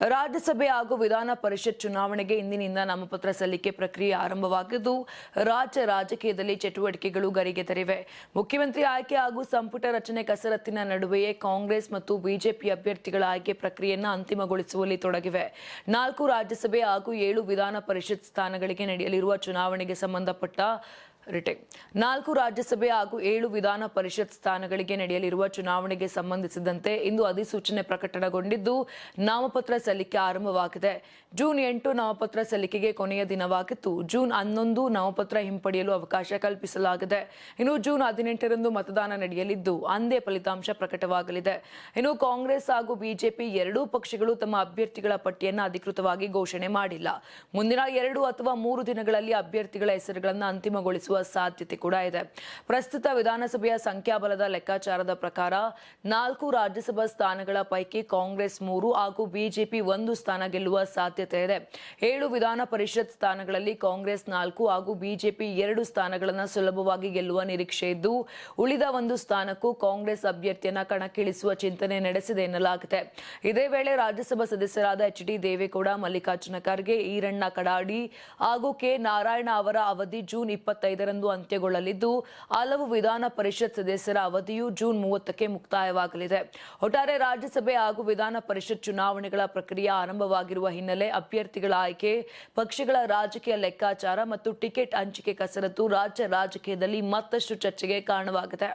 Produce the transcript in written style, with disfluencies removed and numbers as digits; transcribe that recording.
ರಾಜ್ಯಸಭೆ ಹಾಗೂ ವಿಧಾನ ಪರಿಷತ್ ಚುನಾವಣೆಗೆ ಇಂದಿನಿಂದ ನಾಮಪತ್ರ ಸಲ್ಲಿಕೆ ಪ್ರಕ್ರಿಯೆ ಆರಂಭವಾಗಿದ್ದು ರಾಜ್ಯ ರಾಜಕೀಯದಲ್ಲಿ ಚಟುವಟಿಕೆಗಳು ಗರಿಗೆದರಿವೆ. ಮುಖ್ಯಮಂತ್ರಿ ಆಯ್ಕೆ ಹಾಗೂ ಸಂಪುಟ ರಚನೆ ಕಸರತ್ತಿನ ನಡುವೆಯೇ ಕಾಂಗ್ರೆಸ್ ಮತ್ತು ಬಿಜೆಪಿ ಅಭ್ಯರ್ಥಿಗಳ ಆಯ್ಕೆ ಪ್ರಕ್ರಿಯೆಯನ್ನು ಅಂತಿಮಗೊಳಿಸುವಲ್ಲಿ ತೊಡಗಿವೆ. 4 ರಾಜ್ಯಸಭೆ ಹಾಗೂ 7 ವಿಧಾನ ಪರಿಷತ್ ಸ್ಥಾನಗಳಿಗೆ ನಡೆಯಲಿರುವ ಚುನಾವಣೆಗೆ ಸಂಬಂಧಪಟ್ಟ 4 ರಾಜ್ಯಸಭೆ ಹಾಗೂ 7 ವಿಧಾನ ಪರಿಷತ್ ಸ್ಥಾನಗಳಿಗೆ ನಡೆಯಲಿರುವ ಚುನಾವಣೆಗೆ ಸಂಬಂಧಿಸಿದಂತೆ ಇಂದು ಅಧಿಸೂಚನೆ ಪ್ರಕಟಗೊಂಡಿದ್ದು ನಾಮಪತ್ರ ಸಲ್ಲಿಕೆ ಆರಂಭವಾಗಿದೆ. ಜೂನ್ 8 ನಾಮಪತ್ರ ಸಲ್ಲಿಕೆಗೆ ಕೊನೆಯ ದಿನವಾಗಿತ್ತು. ಜೂನ್ 11 ನಾಮಪತ್ರ ಹಿಂಪಡೆಯಲು ಅವಕಾಶ ಕಲ್ಪಿಸಲಾಗಿದೆ. ಇನ್ನು ಜೂನ್ 18ರಂದು ಮತದಾನ ನಡೆಯಲಿದ್ದು ಅಂದೇ ಫಲಿತಾಂಶ ಪ್ರಕಟವಾಗಲಿದೆ. ಇನ್ನು ಕಾಂಗ್ರೆಸ್ ಹಾಗೂ ಬಿಜೆಪಿ ಎರಡೂ ಪಕ್ಷಗಳು ತಮ್ಮ ಅಭ್ಯರ್ಥಿಗಳ ಪಟ್ಟಿಯನ್ನು ಅಧಿಕೃತವಾಗಿ ಘೋಷಣೆ ಮಾಡಿಲ್ಲ. ಮುಂದಿನ 2 ಅಥವಾ 3 ದಿನಗಳಲ್ಲಿ ಅಭ್ಯರ್ಥಿಗಳ ಹೆಸರುಗಳನ್ನು ಅಂತಿಮಗೊಳಿಸುವ ಸಾಧ್ಯತೆ ಕೂಡ ಇದೆ. ಪ್ರಸ್ತುತ ವಿಧಾನಸಭೆಯ ಸಂಖ್ಯಾಬಲದ ಲೆಕ್ಕಾಚಾರದ ಪ್ರಕಾರ 4 ರಾಜ್ಯಸಭಾ ಸ್ಥಾನಗಳ ಪೈಕಿ ಕಾಂಗ್ರೆಸ್ 3 ಹಾಗೂ ಬಿಜೆಪಿ 1 ಸ್ಥಾನ ಗೆಲ್ಲುವ ಸಾಧ್ಯತೆ ಇದೆ. 7 ವಿಧಾನ ಪರಿಷತ್ ಸ್ಥಾನಗಳಲ್ಲಿ ಕಾಂಗ್ರೆಸ್ 4 ಹಾಗೂ ಬಿಜೆಪಿ 2 ಸ್ಥಾನಗಳನ್ನು ಸುಲಭವಾಗಿ ಗೆಲ್ಲುವ ನಿರೀಕ್ಷೆ ಇದ್ದು, ಉಳಿದ 1 ಸ್ಥಾನಕ್ಕೂ ಕಾಂಗ್ರೆಸ್ ಅಭ್ಯರ್ಥಿಯನ್ನ ಕಣಕ್ಕಿಳಿಸುವ ಚಿಂತನೆ ನಡೆಸಿದೆ ಎನ್ನಲಾಗಿದೆ. ಇದೇ ವೇಳೆ ರಾಜ್ಯಸಭಾ ಸದಸ್ಯರಾದ ಎಚ್.ಡಿ. ದೇವೇಗೌಡ, ಮಲ್ಲಿಕಾರ್ಜುನ ಖರ್ಗೆ, ಈರಣ್ಣ ಕಡಾಡಿ ಹಾಗೂ ಕೆ. ನಾರಾಯಣ ಅವರ ಅವಧಿ ಜೂನ್ 25ರಂದು ಅಂತ್ಯಗೊಳ್ಳಲಿದ್ದು, ಹಲವು ವಿಧಾನ ಪರಿಷತ್ ಸದಸ್ಯರ ಅವಧಿಯು ಜೂನ್ 30ಕ್ಕೆ ಮುಕ್ತಾಯವಾಗಲಿದೆ. ಒಟ್ಟಾರೆ ರಾಜ್ಯಸಭೆ ಹಾಗೂ ವಿಧಾನ ಪರಿಷತ್ ಚುನಾವಣೆಗಳ ಪ್ರಕ್ರಿಯೆ ಆರಂಭವಾಗಿರುವ ಹಿನ್ನೆಲೆ ಅಭ್ಯರ್ಥಿಗಳ ಆಯ್ಕೆ, ಪಕ್ಷಗಳ ರಾಜಕೀಯ ಲೆಕ್ಕಾಚಾರ ಮತ್ತು ಟಿಕೆಟ್ ಹಂಚಿಕೆ ಕಸರತ್ತು ರಾಜ್ಯ ರಾಜಕೀಯದಲ್ಲಿ ಮತ್ತಷ್ಟು ಚರ್ಚೆಗೆ ಕಾರಣವಾಗಿದೆ.